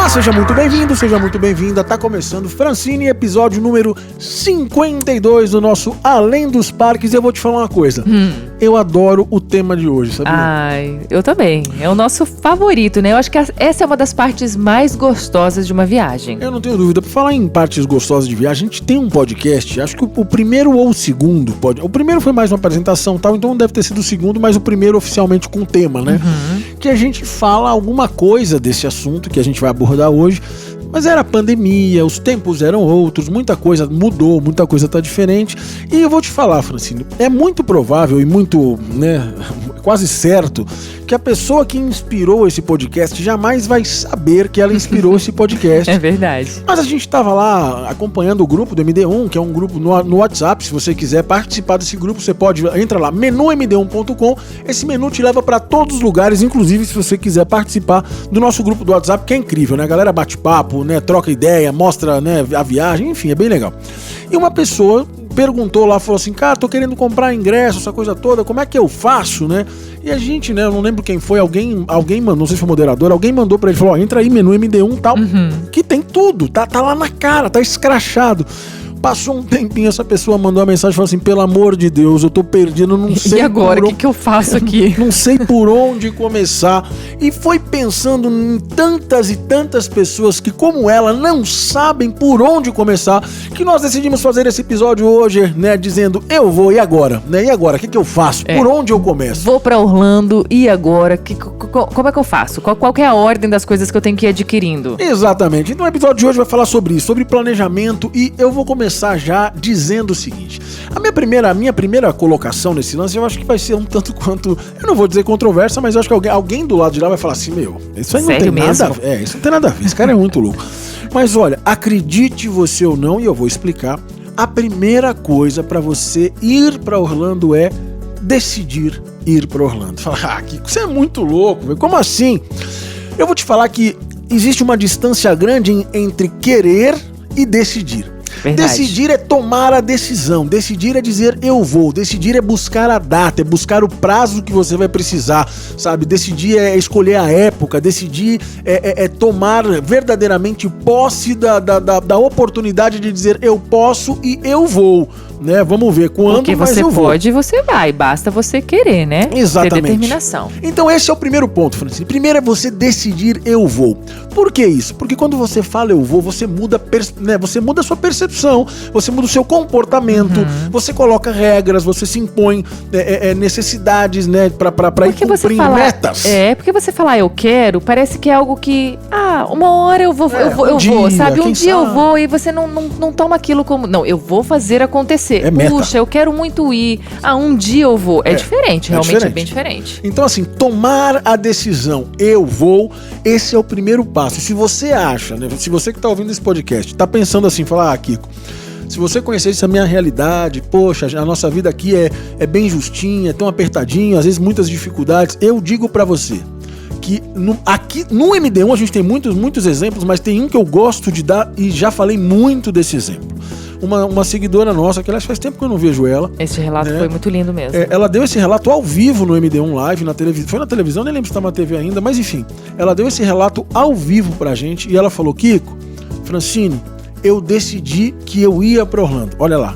Olá, seja muito bem-vindo, seja muito bem-vinda. Tá começando Francine, episódio número 52 do nosso Além dos Parques. E eu vou te falar uma coisa. Eu adoro o tema de hoje, sabia? Ai, eu também. É o nosso favorito, né? Eu acho que essa é uma das partes mais gostosas de uma viagem. Eu não tenho dúvida. Por falar em partes gostosas de viagem, a gente tem um podcast, acho que o primeiro ou o segundo. O primeiro foi mais uma apresentação, tal, então deve ter sido o segundo, mas o primeiro oficialmente com tema, né? Que a gente fala alguma coisa desse assunto que a gente vai abordar hoje. Mas era pandemia, os tempos eram outros, muita coisa mudou, muita coisa tá diferente. E eu vou te falar, Francine, é muito provável e muito, quase certo, que a pessoa que inspirou esse podcast jamais vai saber que ela inspirou esse podcast. É verdade. Mas a gente tava lá acompanhando o grupo do MD1, que é um grupo no WhatsApp. Se você quiser participar desse grupo, você pode, entra lá, menumd1.com. Esse menu te leva para todos os lugares, inclusive se você quiser participar do nosso grupo do WhatsApp, que é incrível, né? A galera bate papo, né, troca ideia, mostra, né, a viagem, enfim, é bem legal. E uma pessoa perguntou lá, falou assim, cara, tô querendo comprar ingresso, essa coisa toda, como é que eu faço, né? E a gente, né, eu não lembro quem foi, alguém mandou, não sei se foi moderador, alguém mandou pra ele, falou, ó, entra aí, menu MD1 tal, que tem tudo, tá lá na cara, tá escrachado. Passou um tempinho, essa pessoa mandou uma mensagem e falou assim, pelo amor de Deus, eu tô perdido, não sei. E agora, o que eu faço aqui? Não sei por onde começar. E foi pensando em tantas e tantas pessoas que, como ela, não sabem por onde começar, que nós decidimos fazer esse episódio hoje, né, dizendo, eu vou, e agora? Né, e agora, o que eu faço? Por onde eu começo? Vou pra Orlando, e agora? Como é que eu faço? Qual que é a ordem das coisas que eu tenho que ir adquirindo? Exatamente. Então o episódio de hoje vai falar sobre isso, sobre planejamento, e eu vou começar já dizendo o seguinte. A minha primeira colocação nesse lance, eu acho que vai ser um tanto quanto, eu não vou dizer controversa, mas eu acho que alguém do lado de lá vai falar assim, isso aí não tem nada a ver. Isso não tem nada a ver, esse cara é muito louco. Mas olha, acredite você ou não, e eu vou explicar, a primeira coisa pra você ir pra Orlando é decidir ir pra Orlando. Fala, Kiko, você é muito louco, véio. Como assim? Eu vou te falar que existe uma distância grande entre querer e decidir. Verdade. Decidir é tomar a decisão, decidir é dizer eu vou, decidir é buscar a data, é buscar o prazo que você vai precisar, sabe? Decidir é escolher a época, decidir é tomar verdadeiramente posse da oportunidade de dizer eu posso e eu vou, né? Vamos ver quando, porque mas você eu vou. Pode e você vai, basta você querer, né? Exatamente. Ter determinação. Então esse é o primeiro ponto, Francine. Primeiro é você decidir eu vou. Por que isso? Porque quando você fala eu vou, você muda, você muda a sua percepção, você muda o seu comportamento, você coloca regras, você se impõe necessidades, né, pra ir cumprir metas. Porque você falar eu quero, parece que é algo que, uma hora eu vou, sabe? Um dia eu vou e você não toma aquilo como, não, eu vou fazer acontecer. Puxa, eu quero muito ir, um dia eu vou. É diferente, realmente é bem diferente. Então assim, tomar a decisão eu vou, esse é o primeiro passo. E se você acha, né, se você que tá ouvindo esse podcast, tá pensando assim, falar, Kiko, se você conhecesse a minha realidade, poxa, a nossa vida aqui é bem justinha, é tão apertadinho, às vezes muitas dificuldades, eu digo pra você que aqui no MD1 a gente tem muitos exemplos, mas tem um que eu gosto de dar e já falei muito desse exemplo. Uma seguidora nossa, que aliás faz tempo que eu não vejo ela. Esse relato foi muito lindo mesmo. Ela deu esse relato ao vivo no MD1 Live, na televisão. Foi na televisão, nem lembro se tá na TV ainda, mas enfim. Ela deu esse relato ao vivo pra gente e ela falou, Kiko, Francine, eu decidi que eu ia pra Orlando. Olha lá,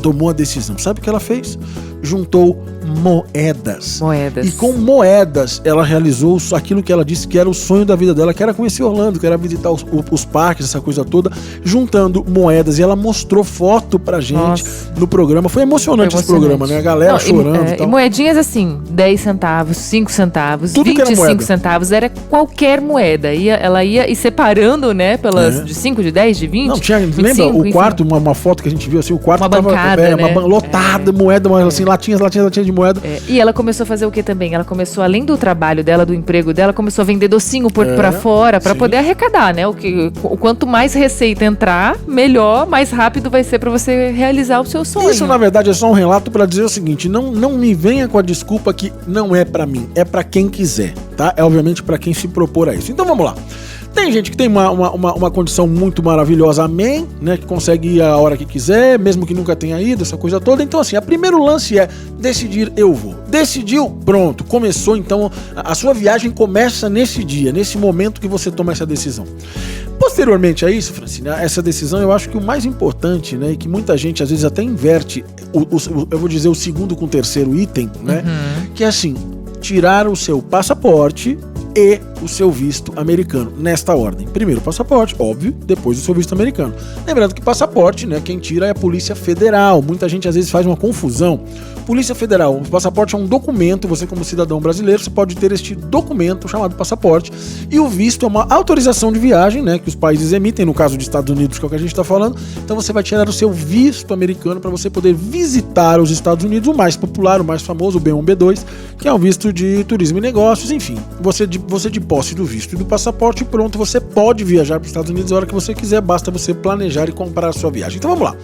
tomou a decisão. Sabe o que ela fez? Juntou moedas. E com moedas ela realizou aquilo que ela disse que era o sonho da vida dela, que era conhecer Orlando, que era visitar os parques, essa coisa toda, juntando moedas. E ela mostrou foto pra gente no programa. Foi emocionante esse programa, né? A galera chorando e tal. E moedinhas assim, 10 centavos, 5 centavos, tudo 25 centavos, era qualquer moeda. Ela ia separando, né, pelas de 5, de 10, de 20. Não, tinha, 25, lembra o quarto, uma foto que a gente viu assim, o quarto uma tava bancada, né? Lotada, moeda, assim, latinhas de moeda. E ela começou a fazer o que também? Ela começou, além do trabalho dela, do emprego dela, começou a vender docinho pra fora, pra poder arrecadar, né? O quanto mais receita entrar, melhor, mais rápido vai ser pra você realizar o seu sonho. Isso, na verdade, é só um relato pra dizer o seguinte, não me venha com a desculpa que não é pra mim, é pra quem quiser, tá? É obviamente pra quem se propor a isso. Então vamos lá. Tem gente que tem uma condição muito maravilhosa, amém, né? Que consegue ir a hora que quiser, mesmo que nunca tenha ido, essa coisa toda. Então, assim, o primeiro lance é decidir, eu vou. Decidiu, pronto, começou. Então, a sua viagem começa nesse dia, nesse momento que você toma essa decisão. Posteriormente a isso, Francine, essa decisão, eu acho que o mais importante, né? E que muita gente às vezes até inverte, eu vou dizer o segundo com o terceiro item, né? Que é assim, tirar o seu passaporte e o seu visto americano, nesta ordem. Primeiro o passaporte, óbvio, depois o seu visto americano. Lembrando que passaporte, né, quem tira é a Polícia Federal. Muita gente às vezes faz uma confusão. Polícia Federal, o passaporte é um documento, você como cidadão brasileiro, você pode ter este documento chamado passaporte, e o visto é uma autorização de viagem, né, que os países emitem, no caso dos Estados Unidos, que é o que a gente está falando. Então você vai tirar o seu visto americano para você poder visitar os Estados Unidos, o mais popular, o mais famoso, o B1, B2, que é o visto de turismo e negócios, enfim. Você de posse do visto e do passaporte, pronto, você pode viajar para os Estados Unidos a hora que você quiser, basta você planejar e comprar a sua viagem. Então vamos lá.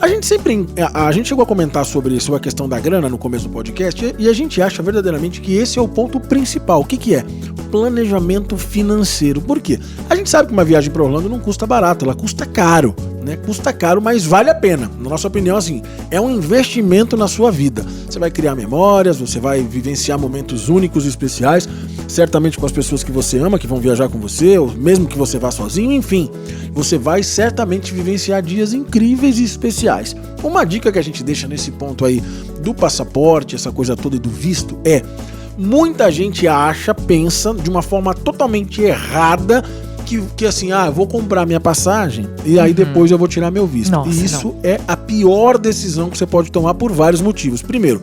A gente chegou a comentar sobre a questão da grana no começo do podcast e a gente acha verdadeiramente que esse é o ponto principal. O que é? Planejamento financeiro. Por quê? A gente sabe que uma viagem para Orlando não custa barato, ela custa caro, né? Custa caro, mas vale a pena. Na nossa opinião, assim, é um investimento na sua vida. Você vai criar memórias, você vai vivenciar momentos únicos e especiais, certamente com as pessoas que você ama, que vão viajar com você, ou mesmo que você vá sozinho, enfim. Você vai certamente vivenciar dias incríveis e especiais. Uma dica que a gente deixa nesse ponto aí do passaporte, essa coisa toda e do visto é: muita gente pensa de uma forma totalmente errada que assim, eu vou comprar minha passagem e aí depois eu vou tirar meu visto. Nossa, e isso é a pior decisão que você pode tomar por vários motivos. Primeiro,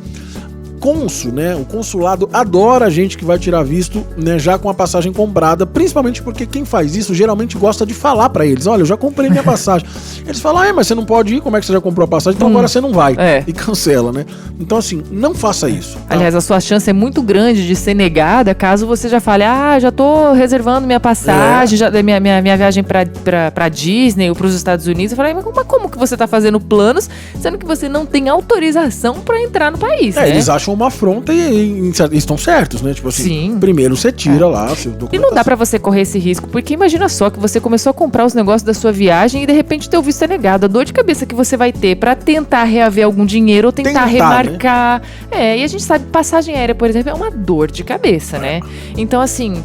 né? O consulado adora a gente que vai tirar visto, né, já com a passagem comprada, principalmente porque quem faz isso geralmente gosta de falar pra eles: olha, eu já comprei minha passagem. Eles falam: mas você não pode ir, como é que você já comprou a passagem? Então agora você não vai. E cancela, né? Então assim, não faça isso. Tá? Aliás, a sua chance é muito grande de ser negada caso você já fale: já tô reservando minha passagem, já, minha viagem pra Disney ou pros Estados Unidos. Eu falei: mas como que você tá fazendo planos, sendo que você não tem autorização pra entrar no país, né? Eles acham uma afronta e estão certos, né? Tipo assim, sim, primeiro você tira lá seu documento. E não dá pra você correr esse risco, porque imagina só que você começou a comprar os negócios da sua viagem e de repente teu visto é negado. A dor de cabeça que você vai ter pra tentar reaver algum dinheiro ou tentar remarcar. Né? E a gente sabe que passagem aérea, por exemplo, é uma dor de cabeça, né? Então, assim,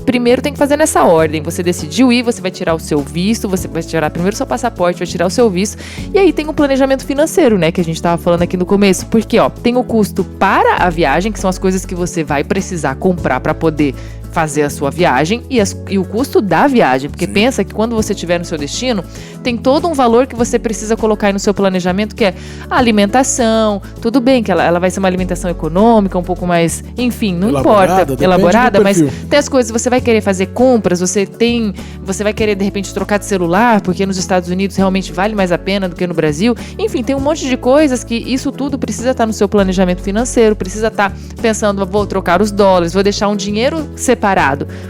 primeiro tem que fazer nessa ordem. Você decidiu ir, você vai tirar o seu visto, você vai tirar primeiro o seu passaporte, vai tirar o seu visto. E aí tem um planejamento financeiro, né? Que a gente tava falando aqui no começo. Porque, tem o custo para a viagem, que são as coisas que você vai precisar comprar para poder fazer a sua viagem e o custo da viagem, porque pensa que quando você estiver no seu destino, tem todo um valor que você precisa colocar aí no seu planejamento, que é a alimentação. Tudo bem que ela vai ser uma alimentação econômica, um pouco mais, enfim, não importa, elaborada, mas tem as coisas, você vai querer fazer compras, você vai querer de repente trocar de celular, porque nos Estados Unidos realmente vale mais a pena do que no Brasil. Enfim, tem um monte de coisas que isso tudo precisa estar no seu planejamento financeiro, precisa estar pensando: vou trocar os dólares, vou deixar um dinheiro separado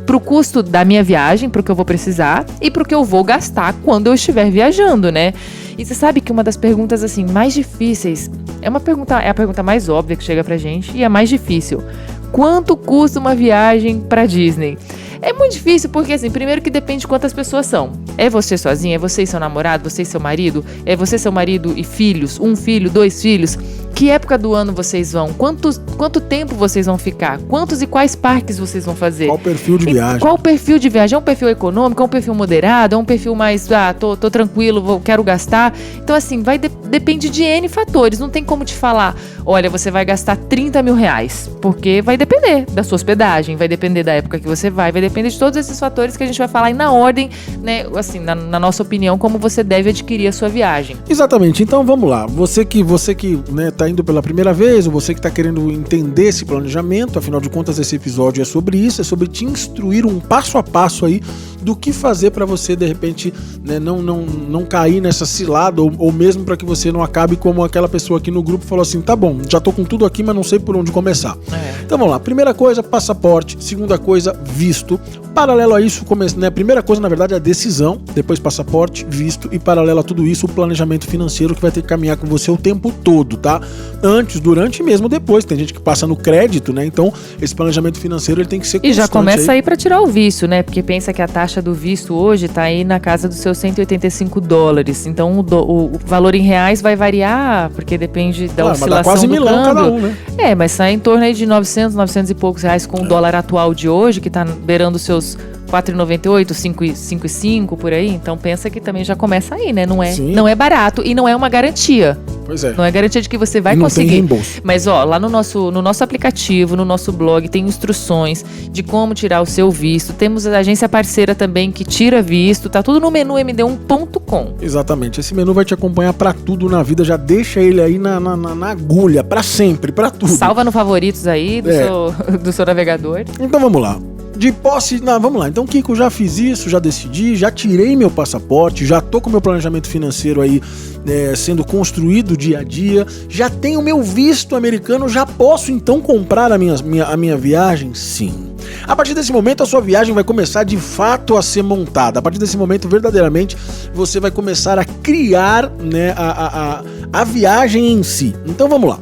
para o custo da minha viagem, para o que eu vou precisar e para o que eu vou gastar quando eu estiver viajando, né? E você sabe que uma das perguntas assim mais difíceis é a pergunta mais óbvia que chega pra gente e a mais difícil: quanto custa uma viagem pra Disney? É muito difícil porque, assim, primeiro que depende de quantas pessoas são. É você sozinha? É você e seu namorado? Você e seu marido? É você, seu marido e filhos? 1 filho, 2 filhos? Que época do ano vocês vão? Quanto tempo vocês vão ficar? Quantos e quais parques vocês vão fazer? Qual o perfil de viagem? Qual o perfil de viagem? É um perfil econômico? É um perfil moderado? É um perfil mais, tô tranquilo, quero gastar? Então, assim, depende de N fatores. Não tem como te falar: olha, você vai gastar 30 mil reais. Porque vai depender da sua hospedagem, vai depender da época que você vai depender de todos esses fatores que a gente vai falar aí na ordem, né, assim, na nossa opinião, como você deve adquirir a sua viagem. Exatamente. Então vamos lá. Você que né, tá indo pela primeira vez, ou você que tá querendo entender esse planejamento, afinal de contas esse episódio é sobre isso, é sobre te instruir um passo a passo aí do que fazer para você de repente, né, não cair nessa cilada, ou mesmo para que você não acabe como aquela pessoa aqui no grupo falou assim: tá bom, já tô com tudo aqui, mas não sei por onde começar. Então vamos lá. Primeira coisa, passaporte. Segunda coisa, visto. paralelo a isso, né, a primeira coisa, na verdade, é a decisão, depois passaporte, visto, e paralelo a tudo isso, o planejamento financeiro que vai ter que caminhar com você o tempo todo, tá? Antes, durante e mesmo depois. Tem gente que passa no crédito, né? Então, esse planejamento financeiro ele tem que ser constante. E já começa aí para tirar o visto, né? Porque pensa que a taxa do visto hoje tá aí na casa dos seus $185. Então, o valor em reais vai variar, porque depende da oscilação mas dá quase do câmbio. Cada um, né? Mas sai em torno aí de 900 e poucos reais com o dólar atual de hoje, que tá beirando os seus 4,98, 5,5 por aí. Então pensa que também já começa aí, né? Não é barato e não é uma garantia. Pois é. Não é garantia de que você vai conseguir. Tem reembolso. Mas lá no nosso aplicativo, no nosso blog, tem instruções de como tirar o seu visto. Temos a agência parceira também que tira visto. Tá tudo no menu md1.com. Exatamente. Esse menu vai te acompanhar pra tudo na vida. Já deixa ele aí na agulha, pra sempre, pra tudo. Salva no favoritos aí do seu navegador. Então vamos lá. De posse, vamos lá. Então, Kiko, já fiz isso, já decidi, já tirei meu passaporte, já tô com meu planejamento financeiro aí sendo construído dia a dia, já tenho meu visto americano, já posso então comprar a minha viagem? Sim. A partir desse momento, a sua viagem vai começar de fato a ser montada. A partir desse momento, verdadeiramente, você vai começar a criar, né, a viagem em si. Então, vamos lá.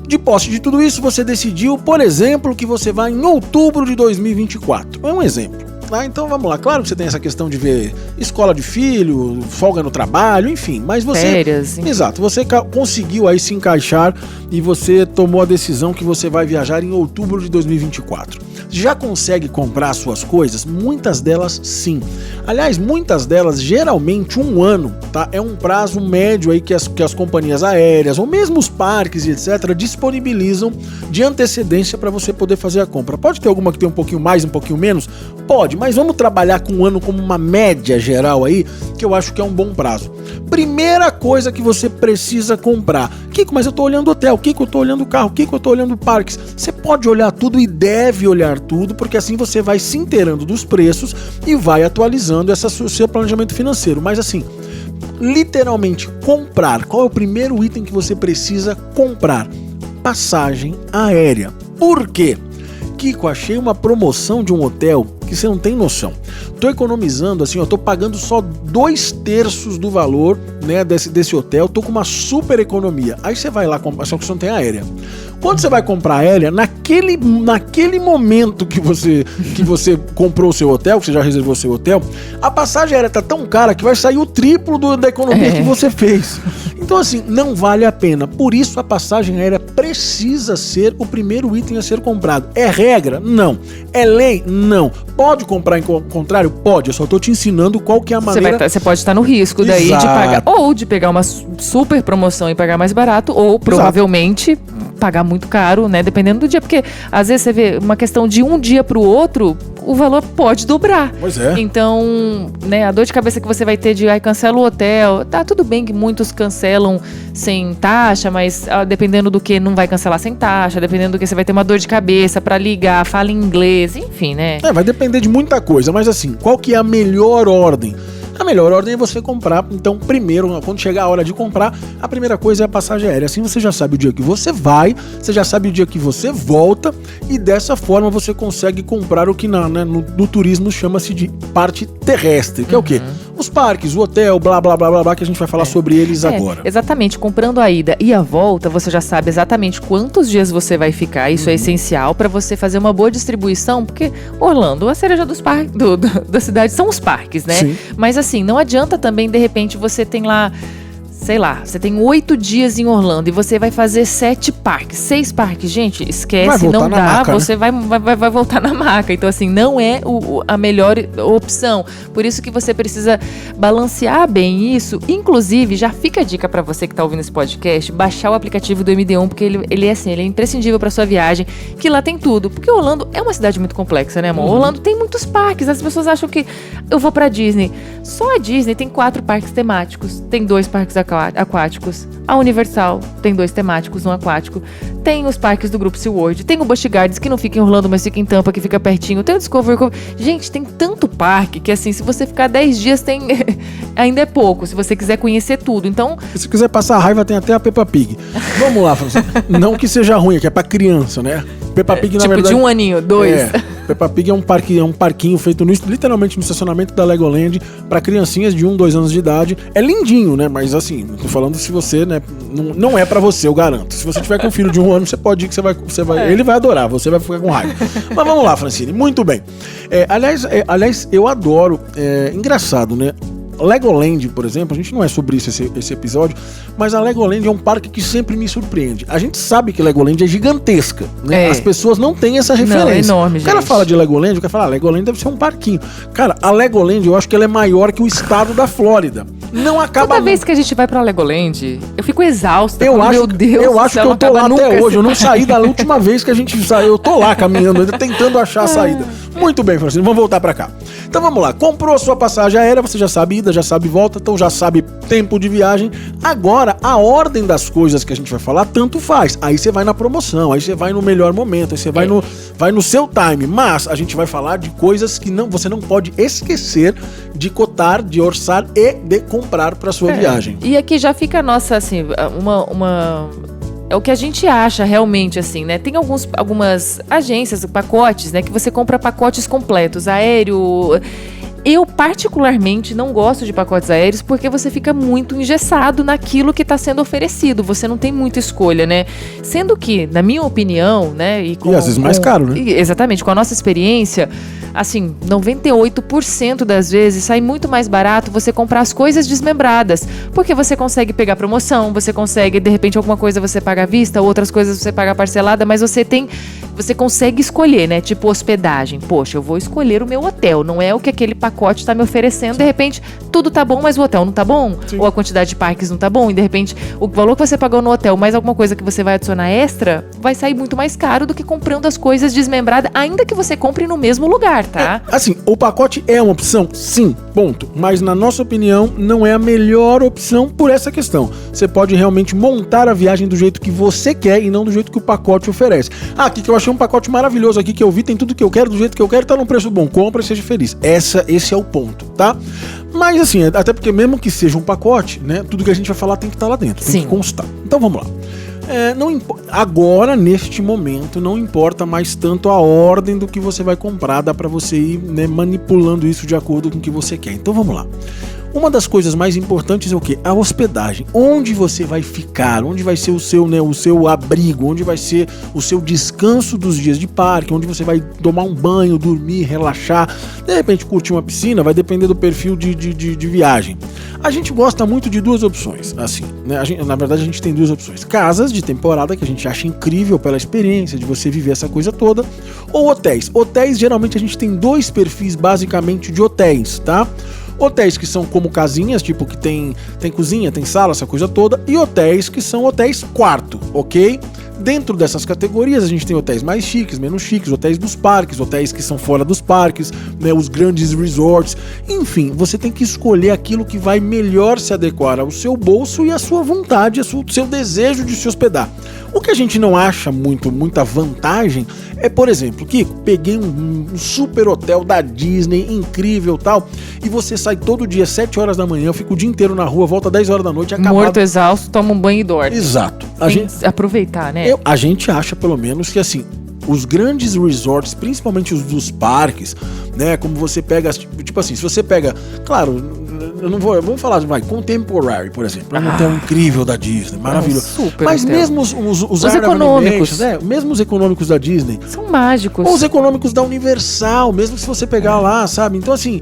De posse de tudo isso, você decidiu, por exemplo, que você vai em outubro de 2024. É um exemplo. Então vamos lá, claro que você tem essa questão de ver escola de filho, folga no trabalho, enfim, mas você... Férias. Exato, você conseguiu aí se encaixar e você tomou a decisão que você vai viajar em outubro de 2024. Já consegue comprar suas coisas? Muitas delas sim. Aliás, muitas delas, geralmente um ano, tá? É um prazo médio aí que as companhias aéreas ou mesmo os parques e etc. disponibilizam de antecedência para você poder fazer a compra. Pode ter alguma que tem um pouquinho mais, um pouquinho menos? Pode, mas vamos trabalhar com um ano como uma média geral aí, que eu acho que é um bom prazo. Primeira coisa que você precisa comprar. Kiko, mas eu tô olhando hotel, Kiko, eu tô olhando carro, Kiko, eu tô olhando parques. Você pode olhar tudo e deve olhar tudo, porque assim você vai se inteirando dos preços e vai atualizando o seu planejamento financeiro. Mas assim, literalmente comprar. Qual é o primeiro item que você precisa comprar? Passagem aérea. Por quê? Kiko, achei uma promoção de um hotel que você não tem noção. Tô economizando assim, tô pagando só 2/3 do valor, né, desse hotel, tô com uma super economia. Aí você vai lá comprar, só que você não tem aérea. Quando você vai comprar aérea, naquele momento que você comprou o seu hotel, que você já reservou o seu hotel, a passagem aérea tá tão cara que vai sair o triplo da economia que você fez. Então assim, não vale a pena. Por isso a passagem aérea precisa ser o primeiro item a ser comprado. É regra? Não. É lei? Não. Pode comprar em contrário? Pode. Eu só tô te ensinando qual que é a maneira... Você pode estar no risco daí de pagar, ou de pegar uma super promoção e pagar mais barato, ou provavelmente pagar muito caro, né? Dependendo do dia, porque às vezes você vê uma questão de um dia pro outro, o valor pode dobrar. Pois é. Então, né, a dor de cabeça que você vai ter de cancela o hotel, tá tudo bem que muitos cancelam sem taxa, mas dependendo do que não vai cancelar sem taxa, dependendo do que você vai ter uma dor de cabeça pra ligar, fala inglês, enfim, né? Vai depender de muita coisa, mas assim, qual que é a melhor ordem? A melhor ordem é você comprar, então primeiro, quando chegar a hora de comprar, a primeira coisa é a passagem aérea. Assim você já sabe o dia que você vai, você já sabe o dia que você volta e dessa forma você consegue comprar o que no turismo chama-se de parte terrestre, que é o quê? Os parques, o hotel, blá blá blá blá blá, que a gente vai falar sobre eles agora. Exatamente, comprando a ida e a volta, você já sabe exatamente quantos dias você vai ficar, isso é essencial para você fazer uma boa distribuição, porque Orlando, a cereja dos parques da cidade são os parques, né? Sim. Mas assim, não adianta também, de repente, você tem lá, sei lá, você tem 8 dias em Orlando e você vai fazer 7 parques, 6 parques. Gente, esquece, não dá, maca, você, né? vai voltar na maca. Então, assim, não é a melhor opção. Por isso que você precisa balancear bem isso. Inclusive, já fica a dica pra você que tá ouvindo esse podcast, baixar o aplicativo do MD1, porque ele é assim, ele é imprescindível pra sua viagem, que lá tem tudo. Porque Orlando é uma cidade muito complexa, né, amor? Orlando tem muitos parques. As pessoas acham que eu vou pra Disney. Só a Disney tem 4 parques temáticos, tem 2 parques aquáticos. A Universal tem 2 temáticos, um aquático. Tem os parques do Grupo SeaWorld. Tem o Busch Gardens, que não fica em Orlando, mas fica em Tampa, que fica pertinho. Tem o Discovery Cove. Gente, tem tanto parque que, assim, se você ficar 10 dias, ainda é pouco, se você quiser conhecer tudo. Então, se quiser passar raiva, tem até a Peppa Pig. Vamos lá, Francine. Não que seja ruim, que é pra criança, né? Peppa Pig, na verdade... de 1 aninho, 2. Peppa Pig é um parquinho feito literalmente no estacionamento da Legoland pra criancinhas de 1, 2 anos de idade. É lindinho, né? Mas assim, tô falando se você, né? Não é pra você, eu garanto. Se você tiver com um filho de 1 ano, você pode ir que você vai ele vai adorar, você vai ficar com raiva. Mas vamos lá, Francine, muito bem. Aliás, eu adoro, engraçado, né? Legoland, por exemplo, a gente não é sobre isso esse episódio, mas a Legoland é um parque que sempre me surpreende. A gente sabe que Legoland é gigantesca, né? As pessoas não têm essa referência. Não, é enorme, o cara fala de Legoland, o cara fala, Legoland deve ser um parquinho. Cara, a Legoland, eu acho que ela é maior que o estado da Flórida. Não acaba... Toda vez que a gente vai pra Legoland, eu fico exausta. Meu Deus, eu acho que eu tô lá até hoje. Eu não saí da última vez que a gente saiu. Eu tô lá caminhando, ainda tentando achar a saída. Muito bem, Francine, vamos voltar pra cá. Então vamos lá, comprou a sua passagem aérea, você já sabe ida, já sabe volta, então já sabe tempo de viagem. Agora, a ordem das coisas que a gente vai falar, tanto faz. Aí você vai na promoção, aí você vai no melhor momento, aí você vai no seu time. Mas a gente vai falar de coisas que você não pode esquecer de cotar, de orçar e de comprar para sua viagem. E aqui já fica a nossa, assim, é o que a gente acha realmente, assim, né? Tem algumas agências, pacotes, né? Que você compra pacotes completos, aéreo... Eu, particularmente, não gosto de pacotes aéreos porque você fica muito engessado naquilo que está sendo oferecido. Você não tem muita escolha, né? Sendo que, na minha opinião, né? E às vezes mais caro, né? Exatamente. Com a nossa experiência, assim, 98% das vezes sai muito mais barato você comprar as coisas desmembradas. Porque você consegue pegar promoção, você consegue, de repente, alguma coisa você paga à vista, outras coisas você paga parcelada, mas você consegue escolher, né? Tipo hospedagem. Poxa, eu vou escolher o meu hotel, não é o que aquele pacote está me oferecendo. De repente, tudo tá bom, mas o hotel não tá bom. Sim. Ou a quantidade de parques não tá bom. E de repente, o valor que você pagou no hotel, mais alguma coisa que você vai adicionar extra, vai sair muito mais caro do que comprando as coisas desmembradas, ainda que você compre no mesmo lugar, tá? Assim, o pacote é uma opção? Sim, ponto. Mas na nossa opinião, não é a melhor opção por essa questão. Você pode realmente montar a viagem do jeito que você quer e não do jeito que o pacote oferece. Aqui que eu achei um pacote maravilhoso aqui, que eu vi, tem tudo que eu quero, do jeito que eu quero, tá num preço bom. Compra e seja feliz. Esse é o ponto, tá? Mas assim, até porque mesmo que seja um pacote, né? Tudo que a gente vai falar tem que estar lá dentro, tem que constar. Então vamos lá. Agora, neste momento, não importa mais tanto a ordem do que você vai comprar, dá pra você ir, né, manipulando isso de acordo com o que você quer. Então vamos lá. Uma das coisas mais importantes é o quê? A hospedagem. Onde você vai ficar? Onde vai ser o seu abrigo? Onde vai ser o seu descanso dos dias de parque? Onde você vai tomar um banho, dormir, relaxar? De repente curtir uma piscina? Vai depender do perfil de viagem. A gente gosta muito de duas opções, assim, né? Na verdade, a gente tem duas opções. Casas de temporada, que a gente acha incrível pela experiência de você viver essa coisa toda, ou hotéis. Hotéis, geralmente, a gente tem dois perfis, basicamente, de hotéis, tá? Hotéis que são como casinhas, tipo que tem cozinha, tem sala, essa coisa toda, e hotéis que são hotéis quarto, ok? Dentro dessas categorias a gente tem hotéis mais chiques, menos chiques, hotéis dos parques, hotéis que são fora dos parques, né, os grandes resorts, enfim, você tem que escolher aquilo que vai melhor se adequar ao seu bolso e à sua vontade, ao seu desejo de se hospedar. O que a gente não acha muita vantagem é, por exemplo, que peguei um super hotel da Disney, incrível tal, e você sai todo dia 7 horas da manhã, fica o dia inteiro na rua, volta 10 horas da noite, acabado. Morto, exausto, toma um banho e dorme. Exato. Aproveitar, né? A gente acha, pelo menos, que assim, os grandes resorts, principalmente os dos parques, né, como você pega, tipo assim, se você pega, claro, vamos falar de Contemporary, por exemplo, é um hotel incrível da Disney, maravilhoso. Super mas hotel. Mesmo os econômicos, mesmo os econômicos da Disney, são mágicos. Ou os econômicos da Universal, mesmo se você pegar lá, sabe? Então assim,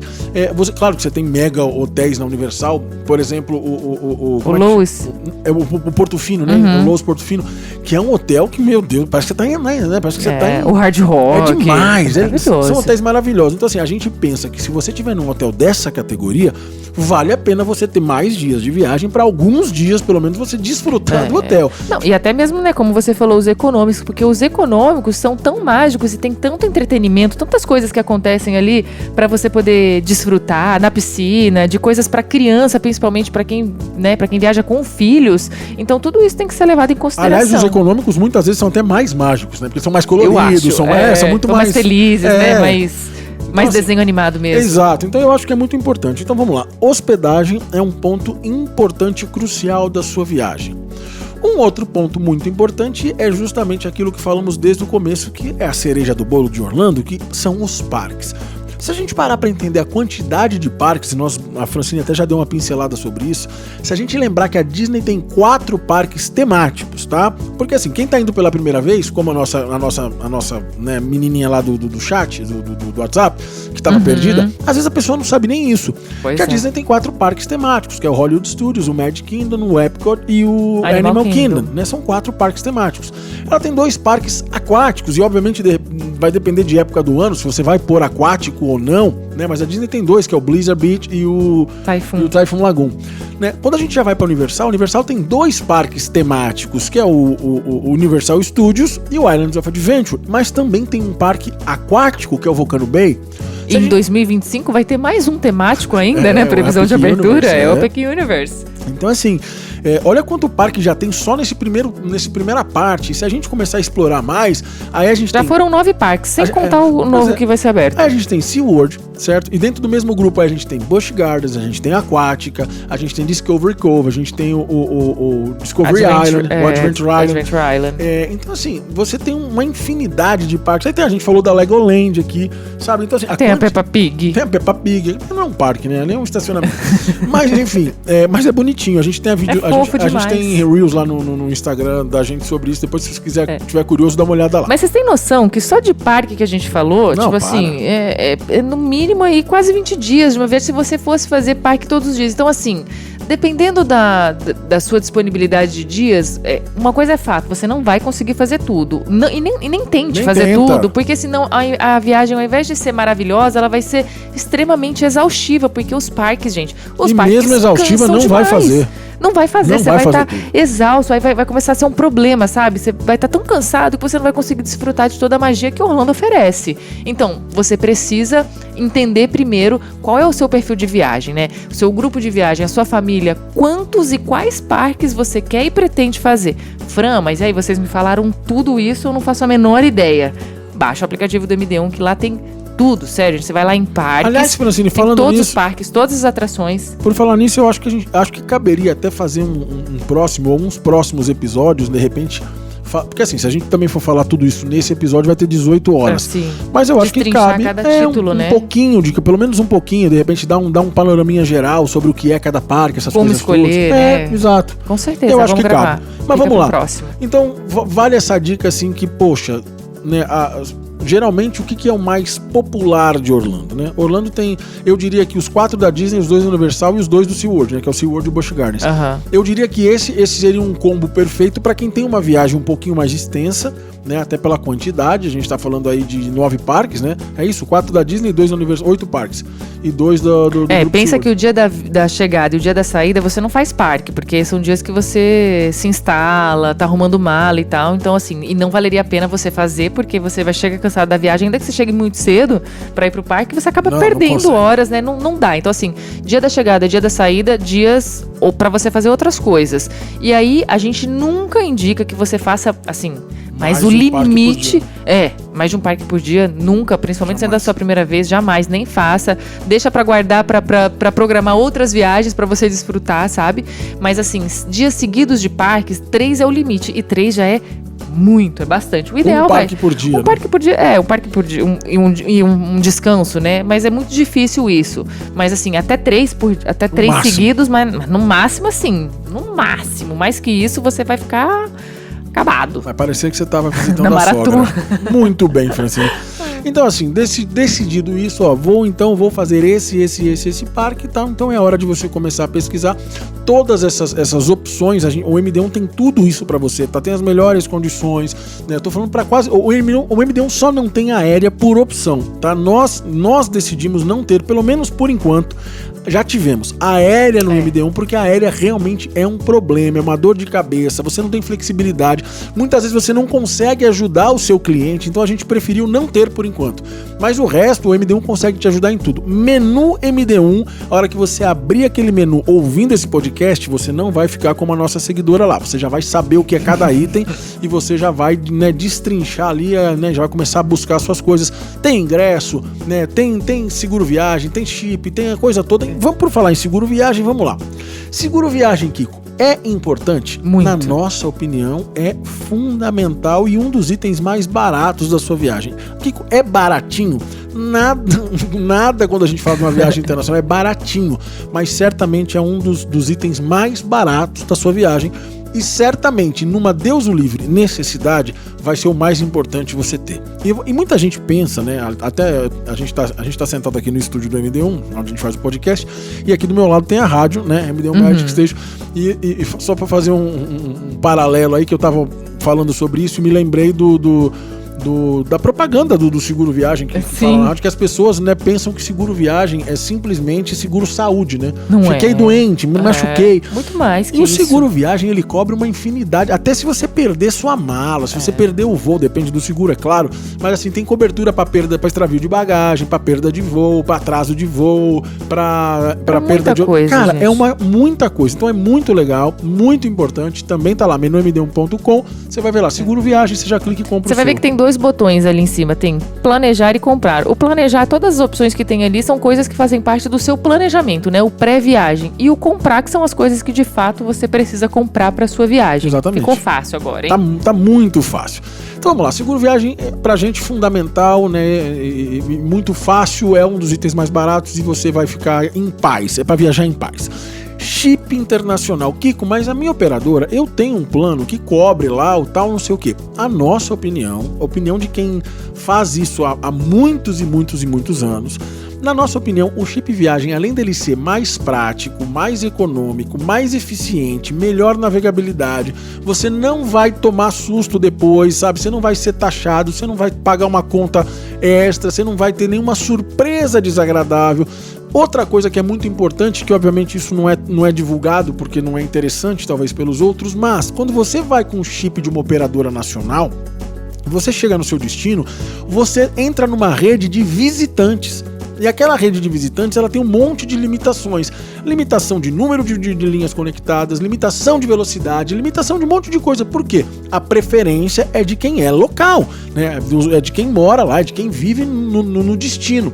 claro que você tem mega hotéis na Universal, por exemplo, o Loews. O Portofino, né? O Loews Portofino, que é um hotel que, meu Deus, parece que você tá em, né? Parece que você tá em... O Hard Rock. É demais, são hotéis maravilhosos. Então assim, a gente pensa que se você estiver num hotel dessa categoria, vale a pena você ter mais dias de viagem, para alguns dias, pelo menos, você desfrutar do hotel. Não, e até mesmo, né, como você falou, os econômicos, porque os econômicos são tão mágicos e tem tanto entretenimento, tantas coisas que acontecem ali para você poder desfrutar na piscina, de coisas para criança, principalmente para quem, né, para quem viaja com filhos. Então tudo isso tem que ser levado em consideração. Aliás, os econômicos muitas vezes são até mais mágicos, né? Porque são mais coloridos, são muito mais felizes, né? Então, mais desenho animado mesmo. Exato, então eu acho que é muito importante. Então vamos lá, hospedagem é um ponto importante e crucial da sua viagem. Um outro ponto muito importante é justamente aquilo que falamos desde o começo, que é a cereja do bolo de Orlando, que são os parques. Se a gente parar para entender a quantidade de parques, a Francine até já deu uma pincelada sobre isso, se a gente lembrar que a Disney tem 4 parques temáticos, tá? Porque assim, quem tá indo pela primeira vez, como a nossa né, menininha lá do chat, do WhatsApp, que tava perdida, às vezes a pessoa não sabe nem isso. A Disney tem 4 parques temáticos, que é o Hollywood Studios, o Magic Kingdom, o Epcot e o Animal Kingdom, né? São 4 parques temáticos. Ela tem 2 parques aquáticos e obviamente vai depender de época do ano, se você vai pôr aquático ou não, né? Mas a Disney tem 2, que é o Blizzard Beach e o Typhoon Lagoon. Né? Quando a gente já vai para a Universal tem 2 parques temáticos, que é o Universal Studios e o Islands of Adventure, mas também tem um parque aquático, que é o Volcano Bay. Em 2025 vai ter mais um temático ainda, né? Previsão de abertura, é o Epic Universe. Então assim, olha quanto parque já tem só nessa primeira parte. Se a gente começar a explorar mais, aí a gente já foram 9 parques, sem contar o novo que vai ser aberto. Aí a gente tem SeaWorld, certo? E dentro do mesmo grupo aí a gente tem Busch Gardens, a gente tem Aquática, a gente tem Discovery Cove, a gente tem o Discovery Island, o Adventure Island. Então assim, você tem uma infinidade de parques. Aí a gente falou da Legoland aqui, sabe? Então assim, tem a Peppa Pig. Tem a Peppa Pig. Não é um parque, né? Nem um estacionamento. Mas enfim, mas é bonitinho. A gente tem a gente tem Reels lá no Instagram da gente sobre isso. Depois, se você quiser, tiver curioso, dá uma olhada lá. Mas vocês têm noção que só de parque que a gente falou, não, tipo assim, no mínimo aí quase 20 dias de uma vez se você fosse fazer parque todos os dias. Então, assim, dependendo da sua disponibilidade de dias, uma coisa é fato, você não vai conseguir fazer tudo. E nem tente fazer tudo, porque senão a viagem, ao invés de ser maravilhosa, ela vai ser extremamente exaustiva, porque os parques, gente, os parques mesmo exaustiva não vai fazer. Não vai fazer, você vai estar exausto, aí vai começar a ser um problema, sabe? Você vai estar tão cansado que você não vai conseguir desfrutar de toda a magia que Orlando oferece. Então, você precisa entender primeiro qual é o seu perfil de viagem, né? O seu grupo de viagem, a sua família, quantos e quais parques você quer e pretende fazer. Fran, mas aí vocês me falaram tudo isso, eu não faço a menor ideia. Baixa o aplicativo do MD1 que lá tem tudo, sério, você vai lá em parques. Aliás, Francine, falando todos nisso, os parques, todas as atrações. Por falar nisso, eu acho que caberia até fazer um próximo ou uns próximos episódios, de repente. Porque assim, se a gente também for falar tudo isso nesse episódio, vai ter 18 horas. Sim. Mas eu acho que cabe cada título, né? pouquinho, pelo menos um pouquinho, de repente dar um panoraminha geral sobre o que é cada parque, essas como coisas escolher, todas. né? Exato. Com certeza, eu acho que gravar. Cabe. Mas vamos lá. Próximo. Então, vale essa dica assim que, poxa, né, geralmente o que é o mais popular de Orlando, né? Orlando tem, eu diria que os 4 da Disney, os 2 da Universal e os 2 do SeaWorld, né? Que é o SeaWorld e o Busch Gardens. Eu diria que esse seria um combo perfeito para quem tem uma viagem um pouquinho mais extensa, né? Até pela quantidade, a gente tá falando aí de 9 parques, né? É isso, 4 da Disney, 2 da Universal, 8 parques. E 2 do pensa que o dia da chegada e o dia da saída você não faz parque, porque são dias que você se instala, tá arrumando mala e tal, então assim, e não valeria a pena você fazer, porque você vai chegar cansado da viagem, ainda que você chegue muito cedo pra ir pro parque, você acaba perdendo horas, né? Não dá. Então assim, dia da chegada, dia da saída, dias ou pra você fazer outras coisas. E aí, a gente nunca indica que você faça, assim, mas o limite mais de um parque por dia, nunca, principalmente sendo a sua primeira vez, jamais, nem faça. Deixa pra guardar, pra programar outras viagens pra você desfrutar, sabe? Mas assim, dias seguidos de parques, 3 é o limite, e 3 já é muito, é bastante. O ideal um parque por dia. Um parque por dia, um parque por dia e um descanso, né? Mas é muito difícil isso. Mas assim, até 3 seguidos, mas no máximo assim, no máximo. Mais que isso, você vai ficar acabado. Vai parecer que você estava visitando a sogra. Muito bem, Francine. Então, assim, decidido isso, vou fazer esse parque e tal. Então é hora de você começar a pesquisar todas essas opções. O MD1 tem tudo isso pra você, tá? Tem as melhores condições, né? Eu tô falando pra quase... O MD1 só não tem aérea por opção, tá? Nós decidimos não ter, pelo menos por enquanto. Já tivemos aérea no MD1, porque a aérea realmente é um problema, é uma dor de cabeça, você não tem flexibilidade, muitas vezes você não consegue ajudar o seu cliente, então a gente preferiu não ter por enquanto. Mas o resto, o MD1 consegue te ajudar em tudo. Menu MD1, a hora que você abrir aquele menu ouvindo esse podcast, você não vai ficar como a nossa seguidora lá. Você já vai saber o que é cada item e você já vai, né, destrinchar ali, né, já vai começar a buscar as suas coisas. Tem ingresso, né, tem seguro viagem, tem chip, tem a coisa toda. Vamos por falar em seguro viagem, vamos lá. Seguro viagem, Kiko, é importante? Muito. Na nossa opinião, é fundamental e um dos itens mais baratos da sua viagem. Kiko, é baratinho? Nada quando a gente fala de uma viagem internacional é baratinho, mas certamente é um dos itens mais baratos da sua viagem. E certamente, numa Deus o livre necessidade, vai ser o mais importante você ter. E muita gente pensa, né? Até a gente tá sentado aqui no estúdio do MD1, onde a gente faz o podcast, e aqui do meu lado tem a rádio, né? MD1 Magic Station. E só para fazer um paralelo aí, que eu tava falando sobre isso, e me lembrei da propaganda do seguro viagem que fala na rádio, que as pessoas, né, pensam que seguro viagem é simplesmente seguro saúde, né? Fiquei doente, me machuquei. Muito mais que isso. E o seguro viagem, ele cobre uma infinidade, até se você perder sua mala, se você perder o voo, depende do seguro, é claro, mas assim, tem cobertura para perda, para extravio de bagagem, para perda de voo, para atraso de voo, para perda de... coisa, cara, gente. é muita coisa. Então é muito legal, muito importante. Também tá lá, menumd1.com, você vai ver lá, seguro viagem, você já clica e compra Você vai ver que tem dois botões ali em cima, tem planejar e comprar. O planejar, todas as opções que tem ali são coisas que fazem parte do seu planejamento, né? O pré-viagem. E o comprar, que são as coisas que de fato você precisa comprar para sua viagem. Exatamente. Ficou fácil agora, hein? Tá muito fácil. Então vamos lá, seguro viagem é pra gente fundamental, né? E muito fácil, é um dos itens mais baratos e você vai ficar em paz, é pra viajar em paz. Chip internacional. Kiko, mas a minha operadora, eu tenho um plano que cobre lá o tal não sei o quê. A nossa opinião, a opinião de quem faz isso há muitos e muitos e muitos anos, na nossa opinião, o chip viagem, além dele ser mais prático, mais econômico, mais eficiente, melhor navegabilidade, você não vai tomar susto depois, sabe? Você não vai ser taxado, você não vai pagar uma conta extra, você não vai ter nenhuma surpresa desagradável. Outra coisa que é muito importante, que obviamente isso não é divulgado porque não é interessante talvez pelos outros, mas quando você vai com o chip de uma operadora nacional, você chega no seu destino, você entra numa rede de visitantes. E aquela rede de visitantes, ela tem um monte de limitações. Limitação de número de linhas conectadas, limitação de velocidade, limitação de um monte de coisa. Por quê? A preferência é de quem é local, né? É de quem mora lá, é de quem vive no destino.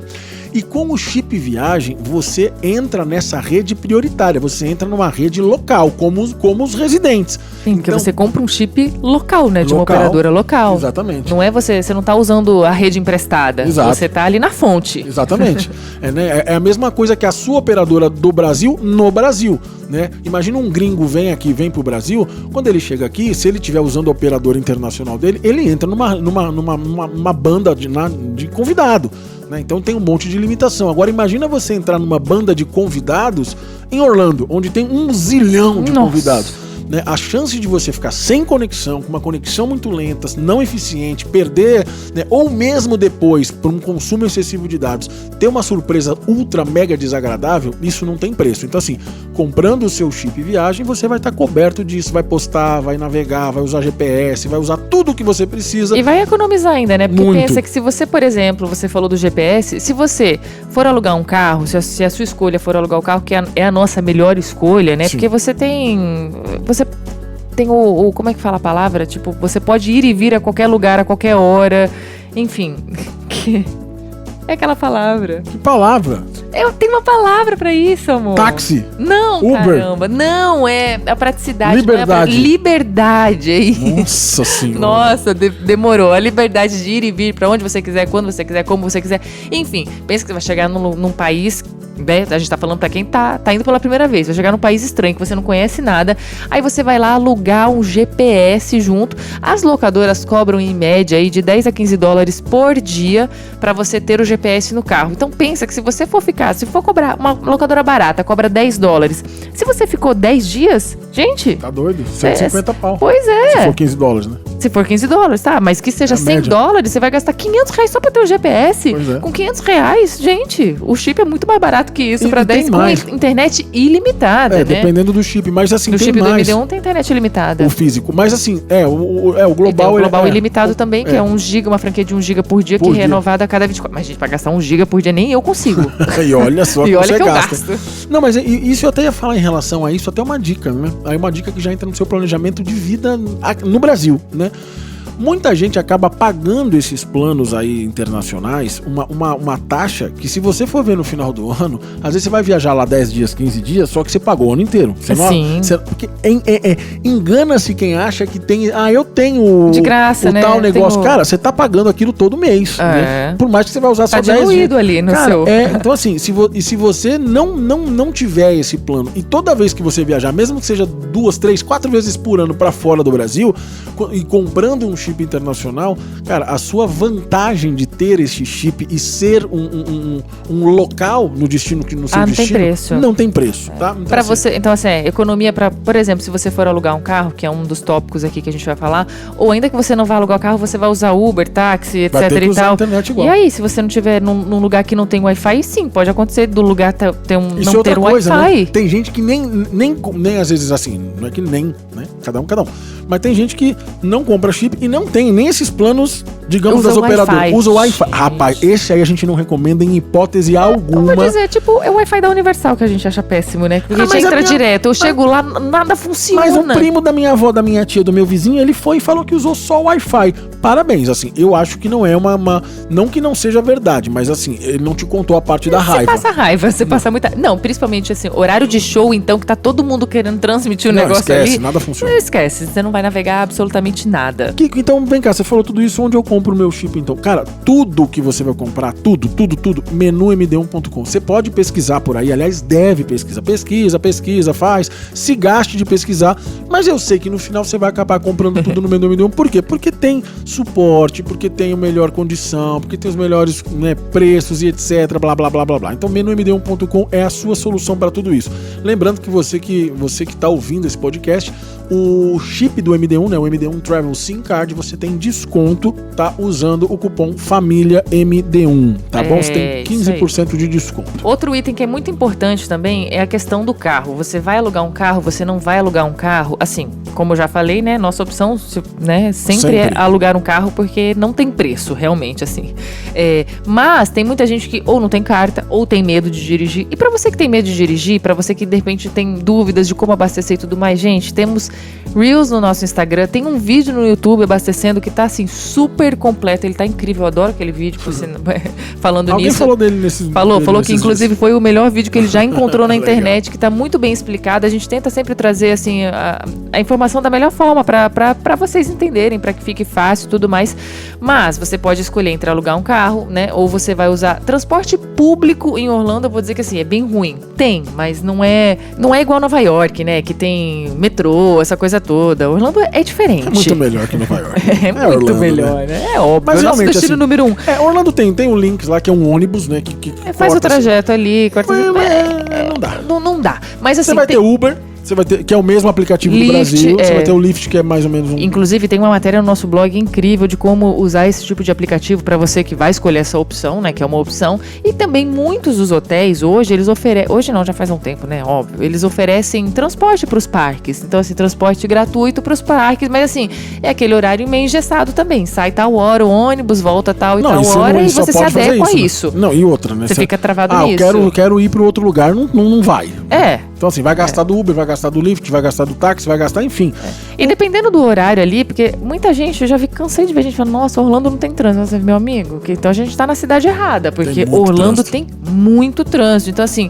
E com o chip viagem, você entra nessa rede prioritária, você entra numa rede local, como os residentes. Sim, porque você compra um chip local, né? De uma operadora local. Exatamente. Não é você não tá usando a rede emprestada. Exato. Você tá ali na fonte. Exatamente. É a mesma coisa que a sua operadora do Brasil no Brasil, né? Imagina um gringo vem pro Brasil, quando ele chega aqui, se ele estiver usando a operadora internacional dele, ele entra numa banda de convidado. Né? Então tem um monte de limitação. Agora imagina você entrar numa banda de convidados em Orlando, onde tem 1 zilhão de convidados. Né? A chance de você ficar sem conexão, com uma conexão muito lenta, não eficiente, perder, né? Ou mesmo depois, por um consumo excessivo de dados, ter uma surpresa ultra mega desagradável, isso não tem preço. Então assim, comprando o seu chip viagem, você vai estar coberto disso, vai postar, vai navegar, vai usar GPS, vai usar tudo o que você precisa. E vai economizar ainda, né? Porque muito. Pensa que se você, por exemplo, você falou do GPS, se você for alugar um carro, se a sua escolha for alugar o carro, que é a nossa melhor escolha, né? Sim. Porque você tem o como é que fala a palavra? Tipo, você pode ir e vir a qualquer lugar, a qualquer hora, enfim. É aquela palavra. Que palavra? Eu tenho uma palavra pra isso, amor. Táxi? Não, Uber. Caramba. Não, é a praticidade. Liberdade. Não é liberdade. É isso. Nossa senhora. Nossa, demorou. A liberdade de ir e vir pra onde você quiser, quando você quiser, como você quiser. Enfim, pensa que você vai chegar num país... Né? A gente tá falando pra quem tá indo pela primeira vez. Vai chegar num país estranho que você não conhece nada. Aí você vai lá alugar um GPS junto. As locadoras cobram em média aí de 10 a 15 dólares por dia pra você ter o GPS no carro. Então pensa que se você for cobrar uma locadora barata, cobra 10 dólares. Se você ficou 10 dias, gente... Tá doido? 150 pau. Pois é. Se for 15 dólares, né? Se for $15, tá? Mas que seja $100, você vai gastar R$500 só pra ter o GPS. Com R$500, gente, o chip é muito mais barato que isso pra 10 com internet ilimitada, né? Dependendo do chip. Mas assim, tem chip mais. Do MD1 tem internet ilimitada. O físico. Mas assim, o global... O global ilimitado também, que é 1 GB, uma franquia de 1 GB por dia, que é renovada a cada 24. Mas, gente, pra gastar 1 GB por dia, nem eu consigo. E olha só que você gasta. Não, mas isso eu até ia falar em relação a isso, até uma dica, né? Aí uma dica que já entra no seu planejamento de vida no Brasil, né? Muita gente acaba pagando esses planos aí internacionais uma taxa que, se você for ver no final do ano, às vezes você vai viajar lá 10 dias, 15 dias, só que você pagou o ano inteiro. Porque engana-se quem acha que tem... eu tenho de graça, né? Tal negócio. Cara, você tá pagando aquilo todo mês, né? Por mais que você vai usar só 10 dias. Ali no seu... Então assim, se você não tiver esse plano, e toda vez que você viajar, mesmo que seja 2, 3, 4 vezes por ano pra fora do Brasil, e comprando um chip internacional, cara, a sua vantagem de ter esse chip e ser um local no destino que no seu destino não tem preço, tá? Então, pra você, então assim, economia para, por exemplo, se você for alugar um carro, que é um dos tópicos aqui que a gente vai falar, ou ainda que você não vá alugar o carro, você vai usar Uber, táxi, etc e tal. E aí, se você não tiver num lugar que não tem Wi-Fi, sim, pode acontecer do lugar não ter Wi-Fi. Né? Tem gente que nem às vezes assim, não é que nem, né? Cada um. Mas tem gente que não compra chip e não tem nem esses planos, digamos, das operadoras. Usa o Wi-Fi. Rapaz, esse aí a gente não recomenda em hipótese alguma. Eu vou dizer, tipo, é o Wi-Fi da Universal que a gente acha péssimo, né? Porque a gente entra direto. Eu chego lá, nada funciona. Mas um primo da minha avó, da minha tia, do meu vizinho, ele foi e falou que usou só o Wi-Fi. Parabéns, assim, eu acho que não é não que não seja verdade, mas assim, ele não te contou a parte da raiva. Você passa raiva, você passa muita... Não, principalmente assim, horário de show, então, que tá todo mundo querendo transmitir o negócio ali. Esquece, nada funciona. Não esquece, você não vai navegar absolutamente nada. Kiko, então, vem cá, você falou tudo isso, onde eu compro o meu chip, então? Cara, tudo que você vai comprar, tudo, menumd1.com. Você pode pesquisar por aí, aliás, deve pesquisar. Pesquisa, faz, se gaste de pesquisar, mas eu sei que no final você vai acabar comprando tudo no Menu MD1. Por quê? Porque tem suporte, porque tem a melhor condição, porque tem os melhores, né, preços e etc, blá, blá, blá, blá, blá. Então, menumd1.com é a sua solução para tudo isso. Lembrando que você que tá ouvindo esse podcast, o chip do MD1, né, o MD1 Travel SIM Card, você tem desconto, tá? Usando o cupom FAMILIAMD1, tá bom? Você tem 15% de desconto. Outro item que é muito importante também é a questão do carro. Você vai alugar um carro, você não vai alugar um carro, assim, como eu já falei, né, nossa opção, né, sempre é alugar um carro, porque não tem preço, realmente, assim. Mas tem muita gente que ou não tem carta, ou tem medo de dirigir. E pra você que tem medo de dirigir, pra você que de repente tem dúvidas de como abastecer e tudo mais, gente, temos Reels no nosso Instagram, tem um vídeo no YouTube abastecendo que tá assim super completo, ele tá incrível, eu adoro aquele vídeo falando Alguém nisso. Falou dele nesse falou que inclusive foi o melhor vídeo que ele já encontrou na internet, que tá muito bem explicado. A gente tenta sempre trazer assim a informação da melhor forma para vocês entenderem, para que fique fácil e tudo mais. Mas você pode escolher entre alugar um carro, né, ou você vai usar transporte público em Orlando. Eu vou dizer que assim, é bem ruim. Tem, mas não é igual Nova York, né, que tem metrô, essa coisa toda. Orlando é diferente. É muito melhor que Nova York. É muito Orlando, melhor, né? É óbvio. Mas nosso destino assim, número 1. Orlando tem um link lá que é um ônibus, né? Que faz o trajeto assim. Ali, corta não dá. Não dá. Mas assim, você vai ter Uber. Você vai ter, que é o mesmo aplicativo Lyft, do Brasil, você vai ter o Lyft, que é mais ou menos um... Inclusive, tem uma matéria no nosso blog incrível de como usar esse tipo de aplicativo para você que vai escolher essa opção, né, que é uma opção. E também muitos dos hotéis, hoje, eles oferecem... Hoje não, já faz um tempo, né, óbvio. Eles oferecem transporte para os parques. Então, assim, transporte gratuito para os parques. Mas, assim, é aquele horário meio engessado também. Sai tal hora, o ônibus volta tal e tal hora e você se adequa a isso. Não, e outra, né? Você fica travado nisso. Eu quero ir para outro lugar, não vai. Então, assim, vai gastar do Uber, vai gastar do Lyft, vai gastar do táxi, vai gastar, enfim. E dependendo do horário ali, porque muita gente, eu já cansei de ver gente falando, nossa, Orlando não tem trânsito. Você, meu amigo, então a gente tá na cidade errada, porque Orlando tem muito trânsito. Então, assim,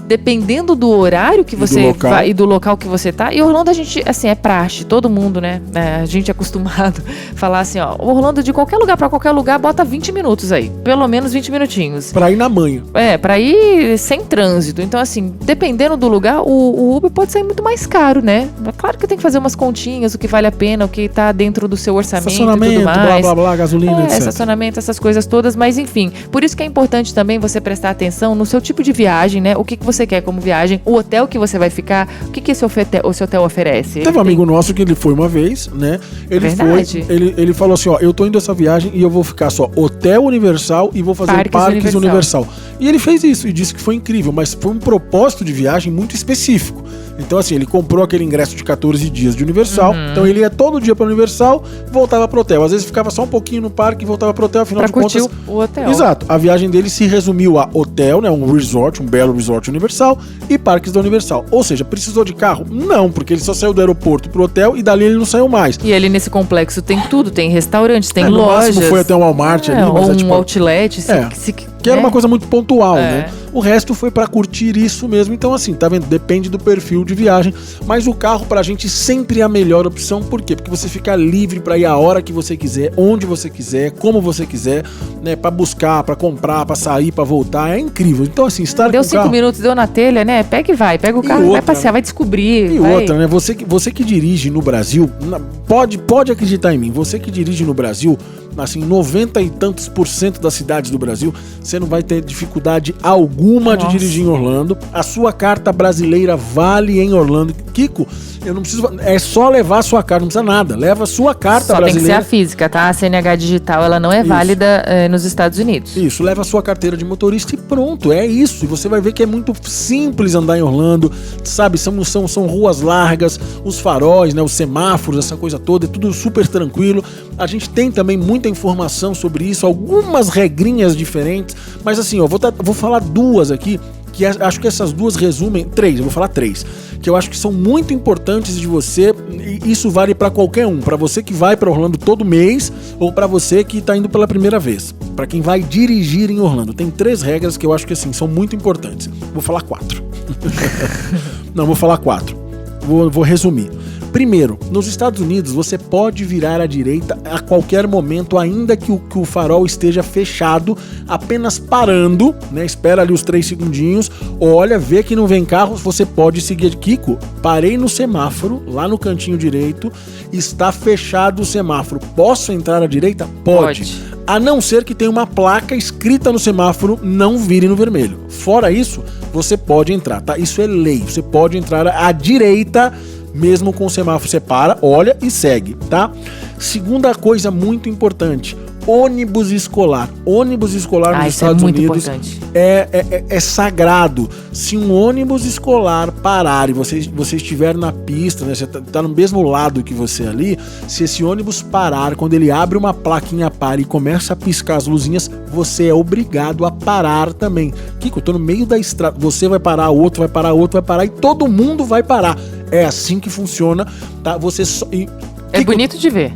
dependendo do horário que você vai e do local que você tá. E Orlando, a gente, assim, é praxe, todo mundo, né? A gente é acostumado a falar assim, ó, Orlando de qualquer lugar pra qualquer lugar, bota 20 minutos aí. Pelo menos 20 minutinhos. Pra ir na manhã. Pra ir sem trânsito. Então, assim, dependendo do lugar, o Uber pode sair muito mais caro, né? Claro que tem que fazer umas continhas, o que vale a pena, o que tá dentro do seu orçamento e tudo mais. Blá, blá, blá, gasolina, etc. Estacionamento, essas coisas todas. Mas, enfim, por isso que é importante também você prestar atenção no seu tipo de viagem, né? O que você você quer como viagem, o hotel que você vai ficar, o que esse hotel oferece? Teve um amigo nosso que ele foi uma vez, né? Ele falou assim, ó, eu tô indo essa viagem e eu vou ficar só Hotel Universal e vou fazer Parques Universal. E ele fez isso e disse que foi incrível, mas foi um propósito de viagem muito específico. Então, assim, ele comprou aquele ingresso de 14 dias de Universal, então ele ia todo dia pra Universal, voltava pro hotel. Às vezes ficava só um pouquinho no parque e voltava pro hotel, afinal de contas... o hotel. Exato. A viagem dele se resumiu a hotel, né, um resort, um belo resort Universal e parques da Universal. Ou seja, precisou de carro? Não, porque ele só saiu do aeroporto pro hotel e dali ele não saiu mais. E ali nesse complexo tem tudo, tem restaurantes, tem no lojas. Máximo foi até um Walmart ali, mas ou um outlet, que era uma coisa muito pontual, né? O resto foi pra curtir isso mesmo. Então, assim, tá vendo? Depende do perfil de viagem. Mas o carro pra gente sempre é a melhor opção. Por quê? Porque você fica livre pra ir a hora que você quiser, onde você quiser, como você quiser, né? Pra buscar, pra comprar, pra sair, pra voltar. É incrível. Então, assim, estar deu com 5 minutos, deu na telha, né? Pega e vai. Pega o carro, vai passear, vai descobrir. E outra, né? Você que dirige no Brasil, pode acreditar em mim. Você que dirige no Brasil, assim, 90 e tantos % das cidades do Brasil, você não vai ter dificuldade alguma de dirigir em Orlando. A sua carta brasileira vale em Orlando. Kiko, eu não preciso... É só levar a sua carta, não precisa nada. Leva a sua carta brasileira. Só tem que ser a física, tá? A CNH digital, ela não é válida nos Estados Unidos. Isso, leva a sua carteira de motorista e pronto, é isso. E você vai ver que é muito simples andar em Orlando, sabe? São ruas largas, os faróis, né? Os semáforos, essa coisa toda, é tudo super tranquilo. A gente tem também muita informação sobre isso, algumas regrinhas diferentes, mas assim, ó, vou falar duas aqui, que acho que essas duas resumem, eu vou falar três, que eu acho que são muito importantes de você, e isso vale pra qualquer um, pra você que vai pra Orlando todo mês, ou pra você que tá indo pela primeira vez, pra quem vai dirigir em Orlando. Tem 3 regras que eu acho que assim, são muito importantes. Vou falar 4. Não, vou falar 4. Vou resumir. Primeiro, nos Estados Unidos você pode virar à direita a qualquer momento, ainda que o farol esteja fechado, apenas parando, né? Espera ali os 3 segundinhos, olha, vê que não vem carro, você pode seguir. Kiko, parei no semáforo, lá no cantinho direito, está fechado o semáforo. Posso entrar à direita? Pode. A não ser que tenha uma placa escrita no semáforo, não vire no vermelho. Fora isso, você pode entrar, tá? Isso é lei, você pode entrar à direita, mesmo com o semáforo. Você para, olha e segue, tá? Segunda coisa muito importante, ônibus escolar. Ônibus escolar nos Estados Unidos é sagrado. Se um ônibus escolar parar e você estiver na pista, né, você tá no mesmo lado que você ali, se esse ônibus parar, quando ele abre uma plaquinha para e começa a piscar as luzinhas, você é obrigado a parar também. Kiko, eu tô no meio da estrada, você vai parar, o outro vai parar, o outro vai parar e todo mundo vai parar. É assim que funciona, tá? Você só... É bonito de ver.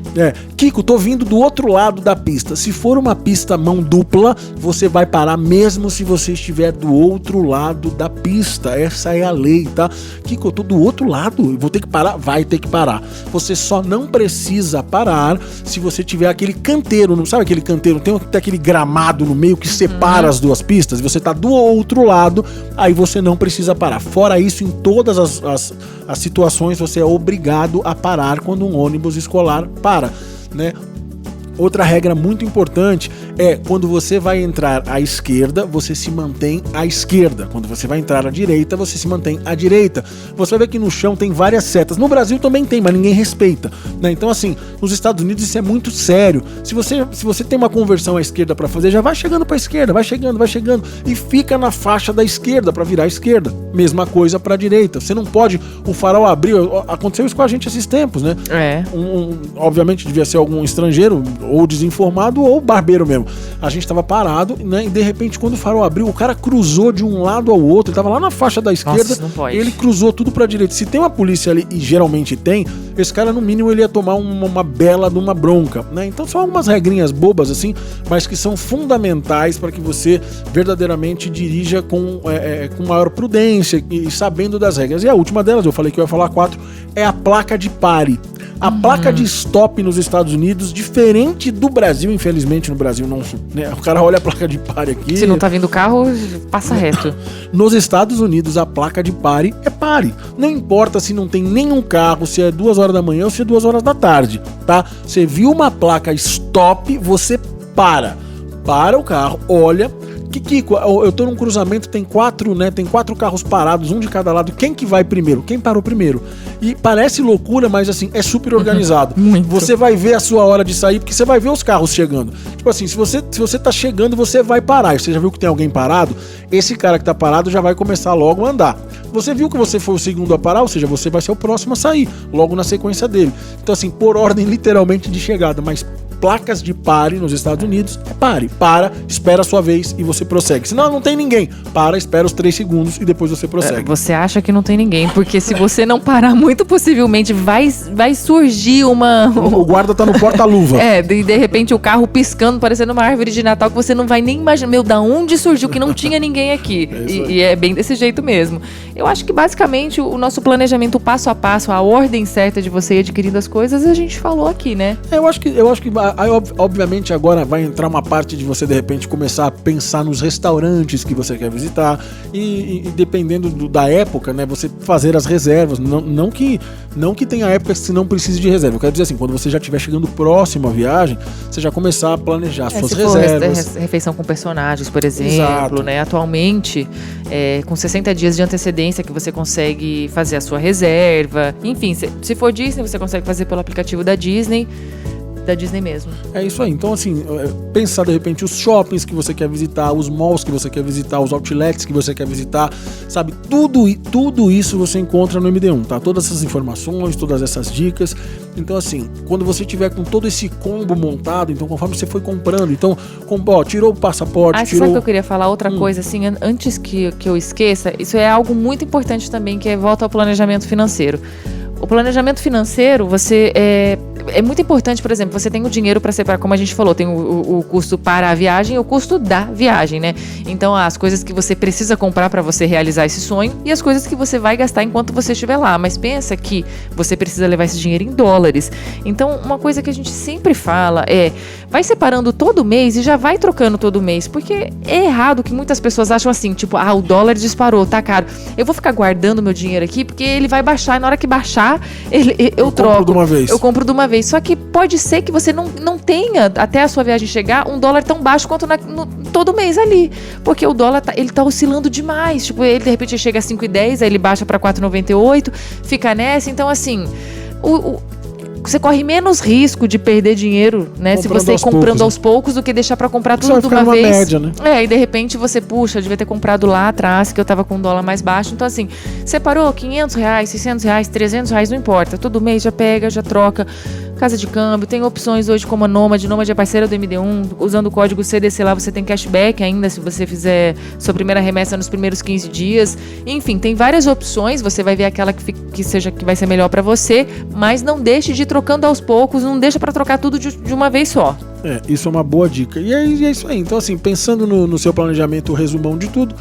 Kiko, tô vindo do outro lado da pista. Se for uma pista mão dupla, você vai parar mesmo se você estiver do outro lado da pista. Essa é a lei, tá? Kiko, eu tô do outro lado, vou ter que parar? Vai ter que parar. Você só não precisa parar se você tiver aquele canteiro, não sabe aquele canteiro? Tem aquele gramado no meio que separa as duas pistas, você tá do outro lado, aí você não precisa parar. Fora isso, em todas as situações, você é obrigado a parar quando um ônibus escolar para, né? Outra regra muito importante é quando você vai entrar à esquerda, você se mantém à esquerda. Quando você vai entrar à direita, você se mantém à direita. Você vai ver que no chão tem várias setas. No Brasil também tem, mas ninguém respeita, né? Então, assim, nos Estados Unidos isso é muito sério. Se você tem uma conversão à esquerda para fazer, já vai chegando para a esquerda, vai chegando e fica na faixa da esquerda para virar à esquerda. Mesma coisa para a direita. Você não pode, o farol abriu, aconteceu isso com a gente esses tempos, né? Obviamente devia ser algum estrangeiro, ou desinformado, ou barbeiro mesmo. A gente tava parado, né? E de repente, quando o farol abriu, o cara cruzou de um lado ao outro. Ele tava lá na faixa da esquerda. Nossa, não pode. Ele cruzou tudo pra direita. Se tem uma polícia ali, e geralmente tem, esse cara, no mínimo, ele ia tomar uma bela de uma bronca, né? Então são algumas regrinhas bobas, assim, mas que são fundamentais para que você verdadeiramente dirija com maior prudência e sabendo das regras. E a última delas, eu falei que eu ia falar 4, é a placa de pare. A placa de stop nos Estados Unidos, diferente do Brasil, infelizmente no Brasil não, né? O cara olha a placa de pare aqui. Se não tá vindo carro, passa reto. Nos Estados Unidos, a placa de pare é pare. Não importa se não tem nenhum carro, se é 2 horas da manhã ou se é 2 horas da tarde, tá? Você viu uma placa stop, você para o carro, olha, Kiko, eu tô num cruzamento, tem 4 carros parados, um de cada lado. Quem que vai primeiro? Quem parou primeiro? E parece loucura, mas assim, é super organizado. Você vai ver a sua hora de sair, porque você vai ver os carros chegando. Tipo assim, se você tá chegando, você vai parar. Você já viu que tem alguém parado? Esse cara que tá parado já vai começar logo a andar. Você viu que você foi o segundo a parar, ou seja, você vai ser o próximo a sair, logo na sequência dele. Então assim, por ordem literalmente de chegada, mas placas de pare nos Estados Unidos é pare, para, espera a sua vez e você prossegue. Senão não tem ninguém, para, espera os 3 segundos e depois você prossegue. Você acha que não tem ninguém, porque se você não parar, muito possivelmente vai surgir uma... O guarda tá no porta-luva. De repente o carro piscando, parecendo uma árvore de Natal que você não vai nem imaginar, da onde surgiu, que não tinha ninguém aqui. E é bem desse jeito mesmo. Eu acho que basicamente o nosso planejamento passo a passo, a ordem certa de você ir adquirindo as coisas, a gente falou aqui, né? Eu acho que aí, obviamente, agora vai entrar uma parte de você, de repente, começar a pensar nos restaurantes que você quer visitar e dependendo da época, né, você fazer as reservas. Não que tenha época que você não precise de reserva. Eu quero dizer assim, quando você já estiver chegando próximo à viagem, você já começar a planejar suas reservas. Refeição com personagens, por exemplo. Exato. Né? Atualmente, com 60 dias de antecedência que você consegue fazer a sua reserva. Enfim, se for Disney, você consegue fazer pelo aplicativo da Disney mesmo. É isso aí. Então, assim, pensar de repente os shoppings que você quer visitar, os malls que você quer visitar, os outlets que você quer visitar, sabe? Tudo isso você encontra no MD1, tá? Todas essas informações, todas essas dicas. Então, assim, quando você tiver com todo esse combo montado, então, conforme você foi comprando, então, tirou o passaporte, sabe o que eu queria falar? Outra coisa, assim, antes que eu esqueça, isso é algo muito importante também, que é volta ao planejamento financeiro. O planejamento financeiro, é muito importante, por exemplo, você tem o dinheiro para separar, como a gente falou, tem o custo para a viagem e o custo da viagem, né? Então, as coisas que você precisa comprar para você realizar esse sonho e as coisas que você vai gastar enquanto você estiver lá. Mas pensa que você precisa levar esse dinheiro em dólares. Então, uma coisa que a gente sempre fala vai separando todo mês e já vai trocando todo mês, porque é errado que muitas pessoas acham assim, tipo, o dólar disparou, tá caro. Eu vou ficar guardando meu dinheiro aqui porque ele vai baixar e na hora que baixar, eu troco. Eu compro de uma vez. Só que pode ser que você não tenha, até a sua viagem chegar, um dólar tão baixo quanto todo mês ali. Porque o dólar ele tá oscilando demais. Tipo, ele de repente chega a 5,10, aí ele baixa para 4,98, fica nessa. Então, assim, você corre menos risco de perder dinheiro, né? Se você ir comprando aos poucos do que deixar pra comprar tudo de uma vez. Média, né? E de repente você, eu devia ter comprado lá atrás, que eu tava com o dólar mais baixo. Então, assim, separou R$500, R$600, R$300, não importa. Todo mês já pega, já troca. Casa de câmbio, tem opções hoje como a Nômade é parceira do MD1, usando o código CDC lá você tem cashback ainda se você fizer sua primeira remessa nos primeiros 15 dias. Enfim, tem várias opções, você vai ver aquela que vai ser melhor para você, mas não deixe de ir trocando aos poucos, não deixa para trocar tudo de uma vez só. Isso é uma boa dica. E é isso aí. Então, assim, pensando no seu planejamento, o resumão de tudo.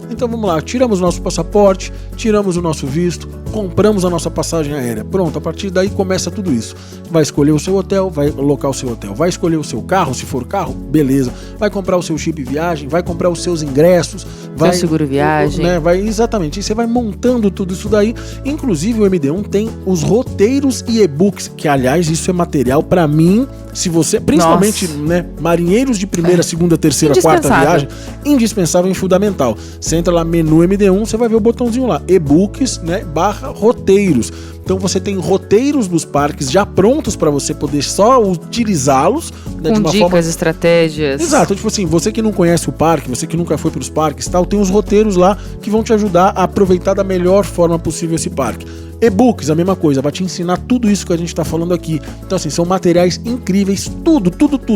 Então vamos lá, tiramos o nosso passaporte, tiramos o nosso visto, compramos a nossa passagem aérea. Pronto, a partir daí começa tudo isso. Vai escolher o seu hotel, vai alocar o seu hotel. Vai escolher o seu carro, se for carro, beleza. Vai comprar o seu chip viagem, vai comprar os seus ingressos. Vai seguro viagem. Exatamente, e você vai montando tudo isso daí. Inclusive o MD1 tem os roteiros e e-books, que aliás isso é material pra mim, se você, principalmente, né, marinheiros de primeira, segunda, terceira, quarta viagem, indispensável e fundamental. Você entra lá, menu MD1, você vai ver o botãozinho lá, e-books, né, /roteiros. Então você tem roteiros dos parques já prontos para você poder só utilizá-los, né, com dicas, estratégias. Exato, tipo assim, você que não conhece o parque, você que nunca foi para os parques, tal, tem os roteiros lá que vão te ajudar a aproveitar da melhor forma possível esse parque. E-books, a mesma coisa, vai te ensinar tudo isso que a gente está falando aqui. Então, assim, são materiais incríveis, tudo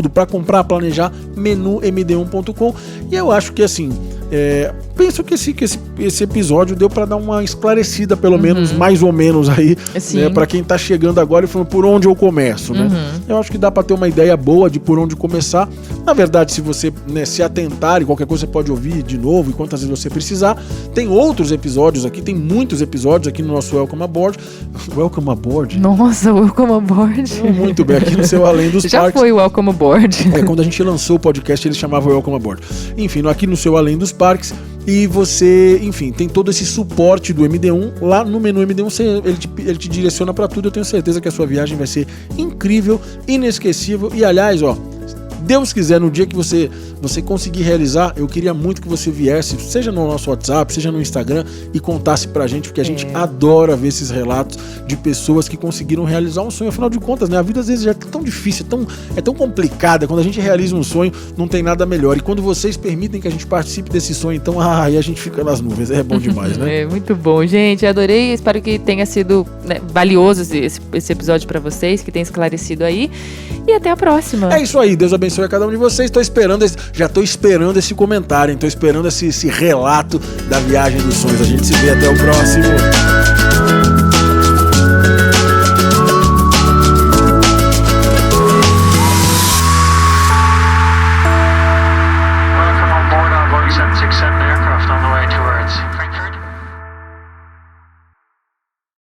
para comprar, planejar, menu md1.com. E eu acho que, assim, penso que esse episódio deu para dar uma esclarecida, pelo menos, mais ou menos aí, né, para quem tá chegando agora e falando por onde eu começo, né? Eu acho que dá para ter uma ideia boa de por onde começar. Na verdade, se você, né, se atentar e qualquer coisa você pode ouvir de novo e quantas vezes você precisar. Tem outros episódios aqui, tem muitos episódios aqui no nosso Welcome Aboard. Welcome Aboard? Nossa, Welcome Aboard. Muito bem, aqui no seu Além dos Já Parques. Já foi o Welcome Aboard. Quando a gente lançou o podcast, ele chamava Welcome Aboard. Enfim, aqui no seu Além dos Parques. E você, enfim, tem todo esse suporte do MD1. Lá no menu MD1, ele te direciona para tudo. Eu tenho certeza que a sua viagem vai ser incrível, inesquecível. E aliás, Deus quiser, no dia que você você conseguir realizar, eu queria muito que você viesse, seja no nosso WhatsApp, seja no Instagram, e contasse pra gente, porque a gente adora ver esses relatos de pessoas que conseguiram realizar um sonho. Afinal de contas, né, a vida às vezes já é tão difícil, é tão complicada. Quando a gente realiza um sonho, não tem nada melhor. E quando vocês permitem que a gente participe desse sonho, então, aí a gente fica nas nuvens. É bom demais, né? É muito bom, gente. Adorei. Espero que tenha sido, né, valioso esse episódio pra vocês, que tenha esclarecido aí. E até a próxima. É isso aí. Deus abençoe a cada um de vocês. Já tô esperando esse comentário, tô esperando esse relato da viagem dos sonhos. A gente se vê até o próximo.